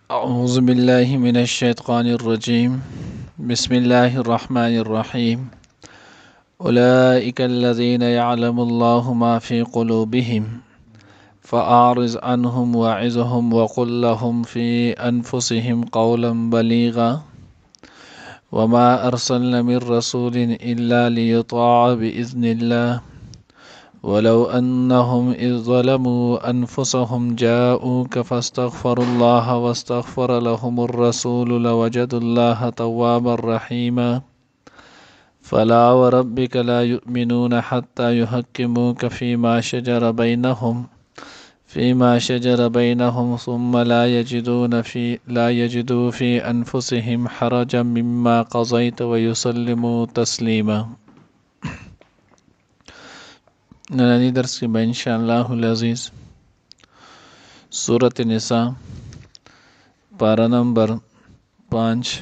أعوذ بالله من الشيطان الرجيم. بسم الله الرحمن الرحيم. أولئك الذين يعلم الله ما في قلوبهم فأعرض عنهم وعظهم وقل لهم في أنفسهم قولا بليغا وما أرسلنا من رسول إلا ليطاع بإذن الله ولو أنهم إذ ظلموا أنفسهم جاءوك فاستغفروا الله واستغفر لهم الرسول لوجدوا الله توابا رحيما فلا وربك لا يؤمنون حتى يحكموك فيما شجر بينهم ثم لا يجدوا في أنفسهم حرجا مما قضيت ويسلموا تسليما. نننی درس کی با انشاءاللہ العزیز سورة نساء پارہ نمبر 5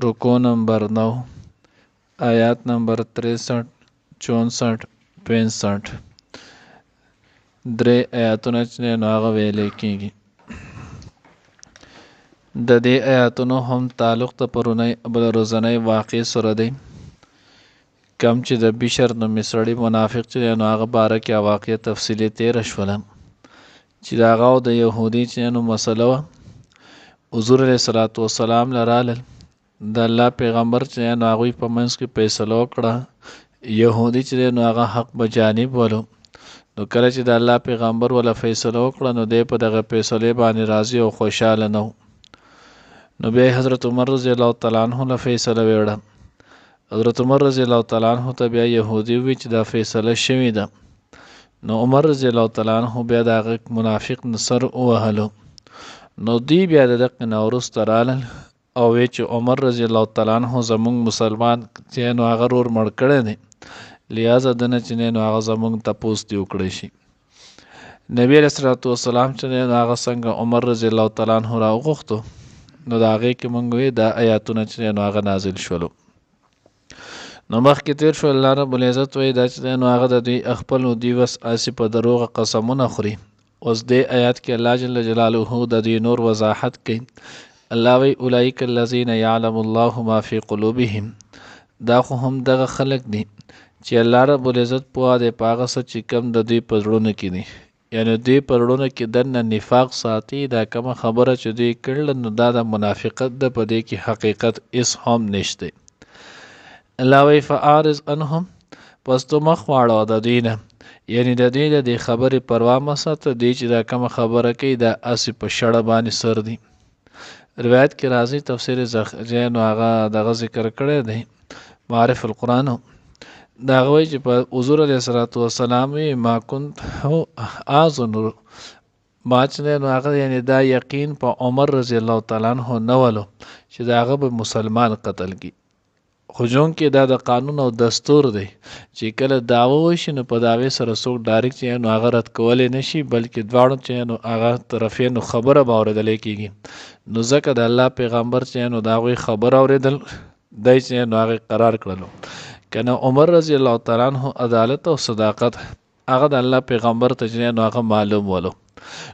رکو نمبر 9 آیات نمبر 63 64 65 درې آیاتونه چې نو هغه ویلې کېږي. د دې آیاتونو هم تعلق ته پرونی روزنی واقع سره دی. کم چې د بشر نو مصرړي منافق چې نو هغه باره کې واقع تفصیلی تیر شوله چې دا هغه د يهودي چې نو مسله وه. حضور علیه الصلاۃ والسلام لرالل د الله پیغمبر چې نو هغوی په منځ کې فیصله وکړه. يهودي چې نو هغه حق به جانب ولو، نو کله چې د الله پیغمبر ولا فیصله وکړه نو دی په دغه فیصلې باندې راضي او خوشاله نه و. نو بیا حضرت عمر رضی الله تعالی عنہ له فیصله ویړه. حضرت عمر رضی الله تعالی عنہ ته بیا يهودي وی چې دا فیصله شوې ده. نو عمر رضی الله تعالی عنہ بیا دا منافق نصر وهلو. نو دی بیا دغه نورس ترالل او وی چې عمر رضی الله تعالی عنہ زمونږ مسلمان چې نو هغه ور مړ کړی دی، لہذا دنه چې نو هغه زمونږ تپوس دی وکړی شي. نبی علیہ الصلوۃ والسلام چې نو هغه څنګه عمر رضی الله تعالی عنہ راغوښتو، نو دا هغه کې مونږ وی دا آیاتونه چې نو هغه نازل شولو. نو مخکې تیر شو الله رب العزت وی دا چې نو هغه د دوی خپل نو دی وس اسی په دروغ قسمونه خوري. اوس دې آیات کې الله جل جلاله د دې نور وضاحت کوي. الله وی اولئک الذین یعلم الله ما فی قلوبهم، دا خو هم دغه خلق دي چې الله رب العزت په دې پاغه څه چې کم د دوی پزړونه کې دي، یعنی دوی پزړونه کې دنه نفاق ساتي. دا کوم خبره چې دوی کړل نو دا د منافقت د پدې کې حقیقت اس هم نشته. الله وی فاعرض عنهم، پس تو مخ واړه د دینه، یعنی د دې د خبرې پروا مه ساته. دی چې دا کوم خبره کوي دا اسی په شړه باندې سر دی. روایت کې راځي تفسیر زخرجین هغه دغه ذکر کړی دی معرف القرآن. دا غوي چې په حضور علیه الصلاۃ والسلام ما كنت اظن ما چې نو هغه یعنی دا یقین په عمر رضی الله تعالی عنہ نه ولو چې دا هغه به مسلمان قتل کی. خو جون کې دا د قانون او دستور دی چې کله داوا وشي نو په داوی سره څوک ډایرکټ چې نو هغه رد کولی نشي، بلکې دواړو چې نو هغه طرفین خبره به اورېدلی کېږي. نو ځکه د الله پیغمبر چې نو د هغوی خبره اورېدل دی چې نو هغې قرار کړلو. کنه عمر رضی الله تعالی عنہ عدالت او صداقت هغه د الله پیغمبر ته چې نو هغه معلوم ولو.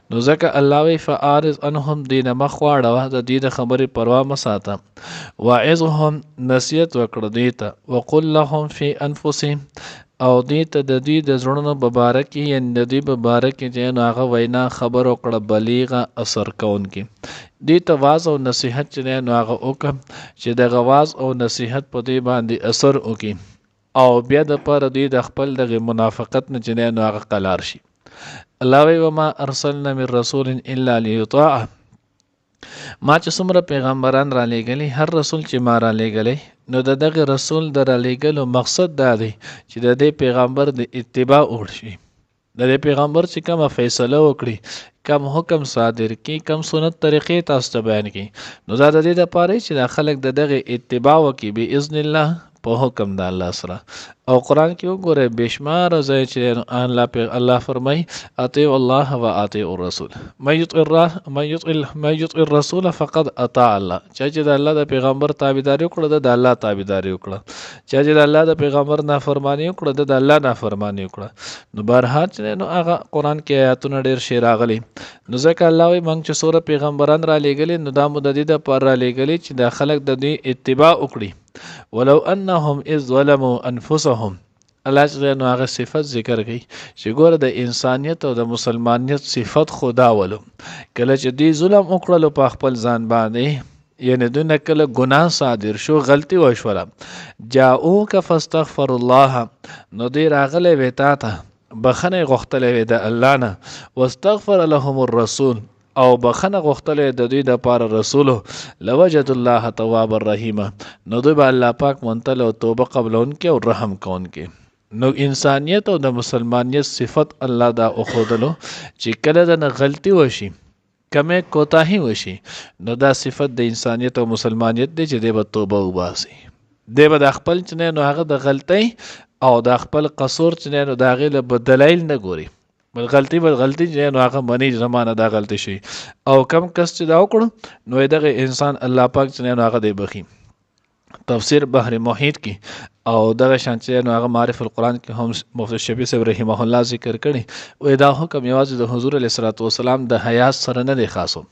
نو ځکه الله وی فاعرض عنهم، دینه مخ واړوه د دې د خبرې پروا مه ساته. وعظهم، نصیحت وکړه دوی ته. وقل لهم فی انفسهم، او دې ته د دوی د زړونو مبارک یعنی د دوی مبارک چې نو هغه وینا خبر وکړه بلیغه اثر کوونکې. دې ته واعظ او نصیحت چې نو هغه وکړه چې د واعظ او نصیحت په دې باندې اثر وکړي او بیا د پر دوی د خپل دغه منافقت نه چې نو هغه قلار شي. الله وی وما ارسلنا من رسول الا ليطاع، ما چې څومره پیغمبران را لېږلي، هر رسول چې ما را لېږلی نو د دغه رسول د را لېږلو مقصد دا دی چې د دې پیغمبر د اتباع وشي. د دې پیغمبر چې کومه فیصله وکړي، کم حکم صادر کی، کم سنت طریقې تاسو ته بیان کی، نو دا د دې دپاره چې دا خلک د دغه اتباع وکړي باذن الله په حکم د الله سره. او قرآن کې وګوره بشمار ځای چې الله فرمای اطیع الله و اطیع الرسول من یطع الرسول فقد اطاع الله. چې د الله د پیغمبر تابعداري وکړه د الله تابعداري وکړه، چې د الله د پیغمبر نافرمانی وکړه د الله نافرمانی وکړه. نو بهرحال چې نو هغه قرآن کې آیاتونه ډېر شی راغلي. نو ځکه الله وایي موږ چې څومره پیغمبران را لېږلي نو دا مو د دې دپاره را لېږلي چې دا خلک د دوی اتباع وکړي. ولو انهم اذ ظلموا انفسهم، الله چې نو هغه صفت ذکر کوي چې ګوره د انسانیت او د مسلمانیت صفت خدا ولو کله چې دوی ظلم وکړلو په خپل ځان باندې، یعنی دوی نه کله ګناه صادر شو، غلطي وشوله، جاءوک فاستغفر الله، نو دوی راغلی وې تا ته بخنه غوښتلی وې د الله نه، واستغفر لهم الرسول، او بخنه غوښتلی د دوی د پاره رسولو، لوجد الله تواب الرحیم، نو دوی به الله پاک منتل او توبه قبلونکي او رحم کوونکي. نو انسانیت او د مسلمانیت صفت الله دا اخودلو چې کله د نه غلطي وشي، کمه کوتاهی وشي، نو دا صفت د انسانیت او مسلمانیت دی چې دی به توبه وباسي، دی به د خپل چې نو هغه د غلطۍ او د خپل قصور چې نو د هغې له دلایل نه ګوري، بل غلطي چې نو هغه مني زمانه دا غلطي شي، او کم کس چې دا وکړو نو دغه انسان الله پاک چې نو هغه دی بخي. تفسیر بحر محیط کې او دغه شان چې نو هغه معرف القرآن کې هم مفتی شفیع صاحب رحمه الله ذکر کړي وایي دا حکم یوازې د حضور علیه الصلاۃ والسلام د حیات سره نه دی خاصو،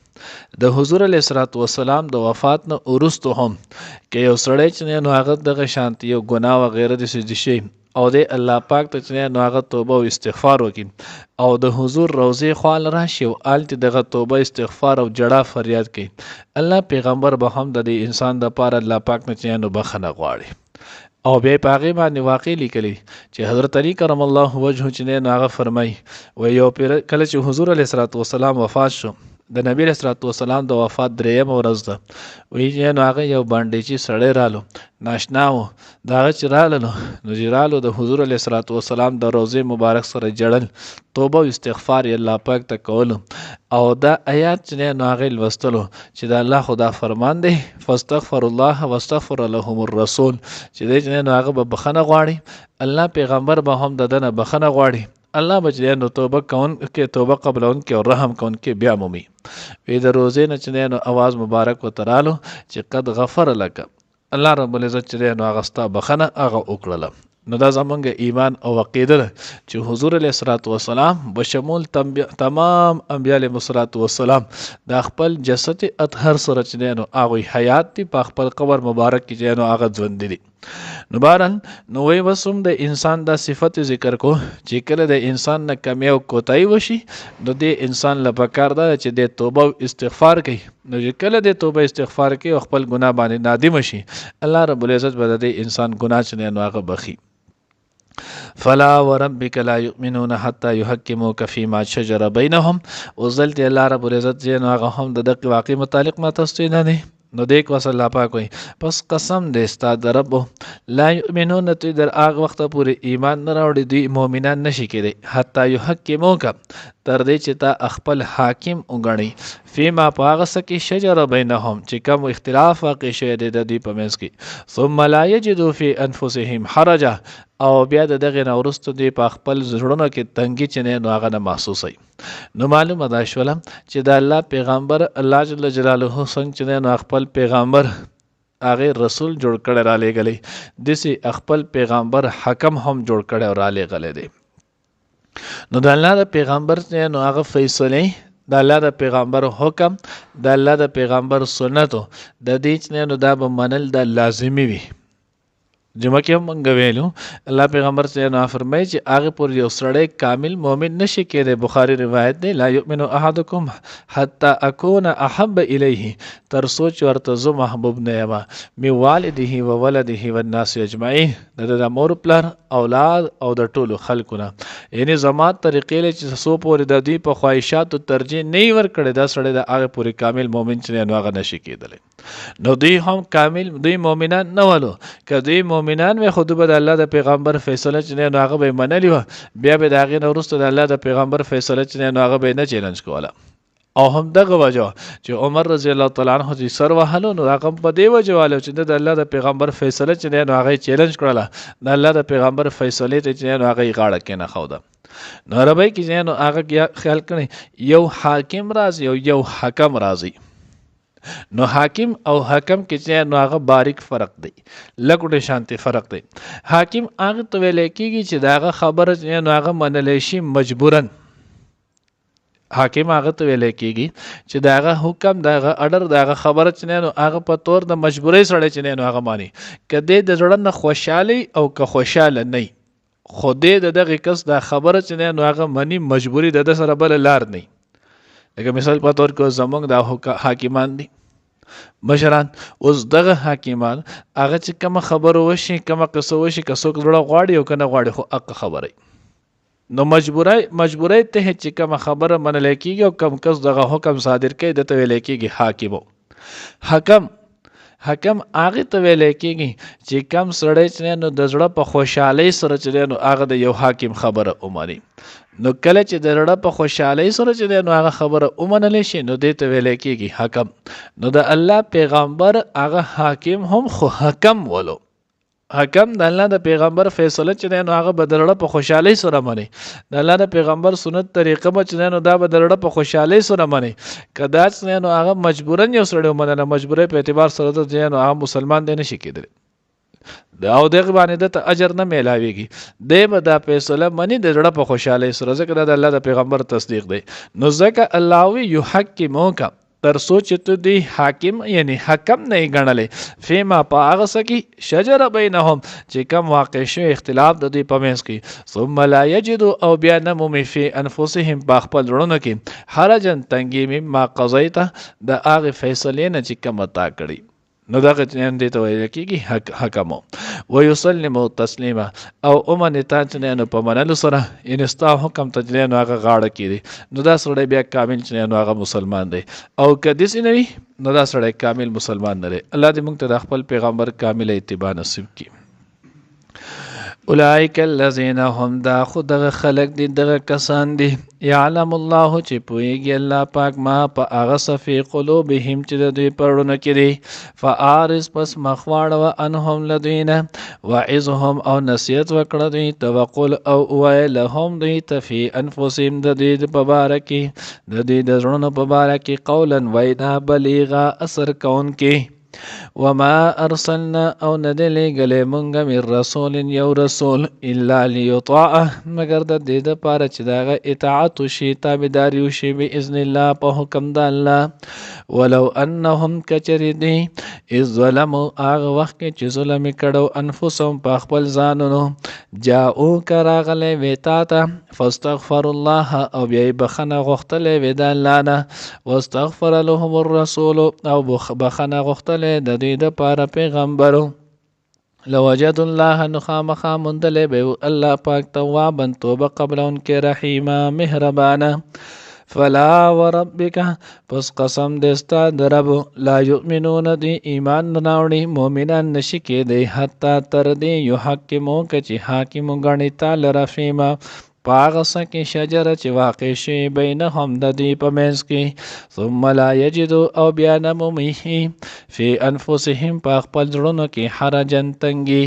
د حضور علیه الصلاۃ والسلام د وفات نه وروسته هم که یو سړی چې نو هغه دغه شانتي یو ګناه وغیره داسې شي او د الله پاک ته چې نو هغه توبه او استغفار وکړي او د حضور روضې خوا راشي او هلته دغه توبه استغفار او جړه فریاد کوي، الله پیغمبر به هم د دې انسان دپاره الله پاک نه چې نو بخښنه غواړي. او بیا په هغې باندې واقع لیکلی چې حضرت علي کرم الله وجهه چې نو هغه فرمایي و یو کله چې حضور علیه الصلاۃ والسلام وفات شو، د نبی علیه الصلاۃ والسلام د وفات درېیمه ورځ ده، وایي نو هغه یو بانډیچي سړی رالو، ناشنا و، د هغه چې رالو نو چې رالو د حضور علیه الصلاۃ والسلام د روضې مبارک سره جړل، توبه او استغفار یې الله پاک ته کولو، او دا آیات چې نو هغې لوستلو چې د الله خدا فرمان دی فاستغفر الله واستغفر لهم الرسول، چې دی چې نو هغه به بخښنه غواړي، الله پیغمبر به هم د ده نه بخښنه غواړي، الله به نو توبه کوونکي توبه قبلونکي او رحم کوونکي بیا مومي. وی د روزې نه چې نو اواز مبارک ورته رالو چې قد غفر لک، الله رب العزت چې نو هغه ستا بخښنه هغه وکړله. نو دا زمونږ ایمان او عقیده ده چې حضور علیه الصلاۃ والسلام بشمول تمام انبیا علیهم الصلاۃ والسلام د خپل جسد اطهر سره چې نو هغوی حیات دي، په خپل قبر مبارک کې چې نو هغه ژوندي دي. نو بهرحال نو وی وسوم د انسان دا صفت ذکر کو چې کله د انسان نه کمی او کوتاهی وشي نو د انسان له پکار ده چې د توبه او استغفار کوي، نو چې کله د توبه استغفار کوي او خپل ګناه باندې نادم شي، الله رب العزت به د انسان ګناه چې نو هغه بخي. فلا وربك لا يؤمنون حتى يحكموك فيما شجر بينهم، وزلت الله رب العزت چې نو هغه هم د دغه واقع متعلق ما تاسو نه دی. نو دیک وصل الله پاک وي پس قسم دې ستا د رب لا یؤمنون، ته در هغه وخت پورې ایمان نه راوړي دوی مؤمنان نشي کېدی، حتی یحکموک تر دې چې تا خپل حاکم وګڼي، فیما په هغه څه کې شجر بینهم چې کوم اختلاف واقع شوی دی د دوی په منځ کې، ثم لا یجدوا فی انفسهم حرجا، او بیا د دغې نه وروسته دوی په خپل زړونو کې تنګي چې نو هغه نه محسوسوي. نو معلومه دا شوله چې د الله پیغمبر الله جل جلاله څنګه چې نو خپل پیغمبر هغې رسول جوړ کړی را لېږلی، داسې خپل پیغمبر حکم هم جوړ کړی او را لېږلی دی. نو د الله د پیغمبر چې نو هغه فیصلې، د الله د پیغمبر حکم، د الله د پیغمبر سنتو د دې چې نو دا به منل دا لازمي وي. جمعه کې هم مونږ ویلو الله پیغمبر چې نو فرمایي چې هغه پر یو سړی کامل مؤمن نشي کېدی، بخاري روایت دی لا یؤمن احدکم حتی اکون احب الیه، تر سوچ ورته زه محبوب نه یم من والده و ولده و الناس اجمعین، د مور پلار اولاد او د ټولو خلکو نه، یعنی زما طریقې چې څو پورې د دوی په خواهشاتو ترجیح نه ورکړی دا سړی د هغه پورې کامل مؤمن چې نو هغه نشي کېدلی. نو دوی هم کامل دوی مؤمنان نه ولو، که دوی مؤمنان وي خو دوی به د الله د پیغمبر فیصله چې نو هغه به یې منلې وه، بیا به د هغې نه وروسته د الله د پیغمبر فیصله چې نو هغه به یې نه چیلنج کوله، او هم دغه وجه چې عمر رضی الله تعالی عنہ چې سر وهلو نو هغه په دی وجه والو چې د الله د پیغمبر فیصله چې دی نو هغه چیلنج کړله د الله د پیغمبر فیصله ته چې نو هغه غاړه کې نه خوده نو عربی کې نو هغه خیال کړي یو حاکم راځي او یو حکم راځي نو حاکم او حکم کې چې نو هغه باریک فرق دی لکه شانتي فرق دی حاکم هغه ته ویل کېږي چې داغه خبره چې نو هغه منلې شي مجبورن حاکم هغه ته ویل کېږي چې داغه حکم داغه اډر داغه خبره چې نو هغه په تور د مجبورۍ سره چې نو هغه مانی کده د زړه نه خوشحالي او که خوشاله نه خو دې دغه کس دا خبره چې نو هغه منی مجبوری د سره بل لار نه لکه مثال په تور کې زمونږ د حاکمان دي مشران اوس دغه حاکمان هغه چې کوم خبره وشي کوم قصه وشي که څوک زړه غواړي او کنه غواړي خو حق خبره نو مجبورای ته چې کوم خبره منل کېږي او کم کس دغه حکم صادر کوي د ته ویل کېږي حکم هغه ته ویل کېږي چې کم سړی چې نو د زړه په خوشحالۍ سره چې نو هغه د یو حاکم خبره ومني نو کله چې د زړه په خوشحالۍ سره چې نو هغه خبره ومنل شي نو دې ته ویل کېږي حکم نو د الله پیغمبر هغه حاکم هم خو حکم ولو حکم د الله د پیغمبر فیصله چې نو هغه بدلړه په خوشحالۍ سره مني د الله د پیغمبر سنت طریقه به چې نو دا بدلړه په خوشحالۍ سره مني کدا چې نو هغه مجبورن یو سره مننه مجبورې په اعتبار سره د نو هغه مسلمان دی نشي کېدلی دا او دغه باندې د اجر نه میلاويږي د به دا فیصله مني د لړه په خوشحالۍ سره ځکه د الله د پیغمبر تصدیق دی نو ځکه الله وی یحکموک تر سوچ ته دی حاکم یعنی حکم نه غنلې فيما پاغه سکی شجر بینهم چې کوم واقع شو اختلاف د دې پمنس کې ثم لا یجد او بیا نموم فی انفسهم باخپل ورونو کې حرجن تنگی مما قضیت د هغه فیصله نه چې کوم تا کړی نو دا چې دې ته ویل کېږي حکمو ويسلم تسلیما او امن ته چې نو په منلو سره ان استا حکم ته نو هغه غاړه کړي نو دا سړی بیا کامل چې نو هغه مسلمان دی او کدی سي نوي نو دا سړی کامل مسلمان نه دی الله دې موږ ته د خپل پیغمبر کامل اتباع نصیب کړي اولئک الذین هم دا خود خلق دي دغه کسان دي یعلم الله چې پويږي الله پاک ما په هغه صفی قلوبهم چې د دوی پرونه کې دي فارس پس مخواړه انهم لدینا وعظهم او نصیحت وکړه دوی توقل او ویلهم دوی تفی انفسهم د دې په باره کې د دې د ژوند په باره کې قولا وینا بلیغا اثر کون کې وما ارسلنا او ندلی گلی منگا من رسول یو رسول الا لیطاع مگر د دې د پاره چې داغه اطاعت شي تابعداري شي باذن الله په حکم د الله ولو انهم کچریدي اذ ظلموا هغه وخت چې ظلم کړو انفسهم په خپل ځانونو جاءو کراغله ویتا ته فاستغفر الله او بیا بخنه غختله وی د الله نه واستغفر لهم الرسول او بخنه غختله د دې د پاره پیغمبرو لوجد الله نخامخا مندله به الله پاک توابا توبه قبل ان کې رحیما مهربانا فلا وربک پس قسم دستا درب لا یؤمنون دی ایمان نراوړي مؤمنان نشي کېدی حتا تر دې یحکمو کچ حاکم غنی تعالی رفیما پاغسه کې شجره چې واقع شي بینهم د دې په منځ کې ثم لا یجدو او بیا نمومي فی انفسهم په خپل ځړونو کې حرجن تنګي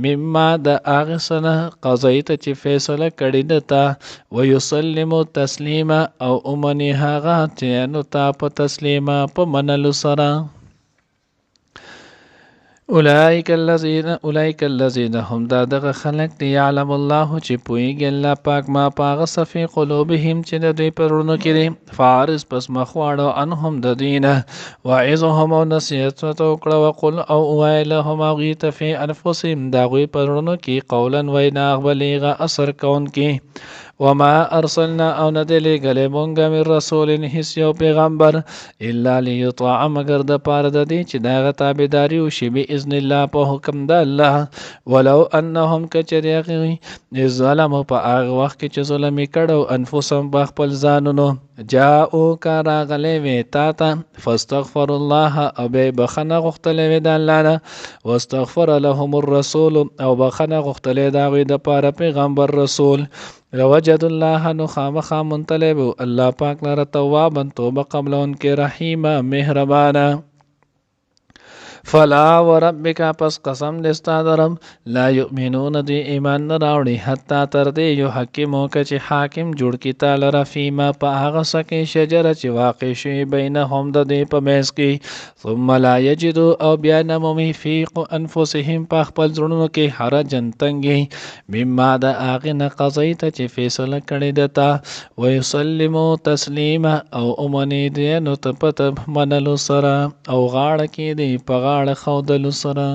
مما د هغه سنه قضیت چې فیصله کړې ده ويسلم تسلیما او امني هغه چې نو تا په تسلیما په منلو سره اولئک الذین هم دا دغه خلق دی یعلم الله چې پویږي الله پاک ما پاغه صفی قلوبهم چې د دوی پرونو کې دي فارس پس مخواړو انهم د دینه وعظهم او نصیحت وکړه وقل او ویلهم غیت فی انفسهم دا غوی پرونو کې قولا وینا بلیغه اثر کون کې وما ارسلنا او ندلی گلی مونگا من رسول هیڅ یو پیغمبر الا لیطاع مگر د پاره د دې چې داغه تابعداري وشي باذن الله په حکم د الله ولو انهم کچریغي ظلم په هغه وخت کې چې ظلم کړو انفسهم په خپل ځانونو جاءو کارا غلی وی تا فاستغفر الله او به بخنه غختلې وی د الله نه واستغفر لهم الرسول او بخنه غختلې دا وی د پاره پیغمبر رسول لوجد الله نو خامخا منطلب الله پاک لره توابا توبه قبلون کې رحیمه مهربانه. فلا وربک پس قسم دستا درم لا یؤمنون دی ایمان نه راوړي حتی تر دې یو حکیمو که چې حاکم جوړ کی تعالی را فیما په هغه سکه شجره چې واقع شي بینهم د دې په میس کې ثم لا یجدو او بیا نمومي فی انفسهم په خپل ځړونو کې حرجن تنګي مما د هغه نه قضیت چې فیصله کړی دتا ويسلمو تسلیما او امنی دې نو ته پته منلو سره او غاړه کې دې په غاړه خودلو سره.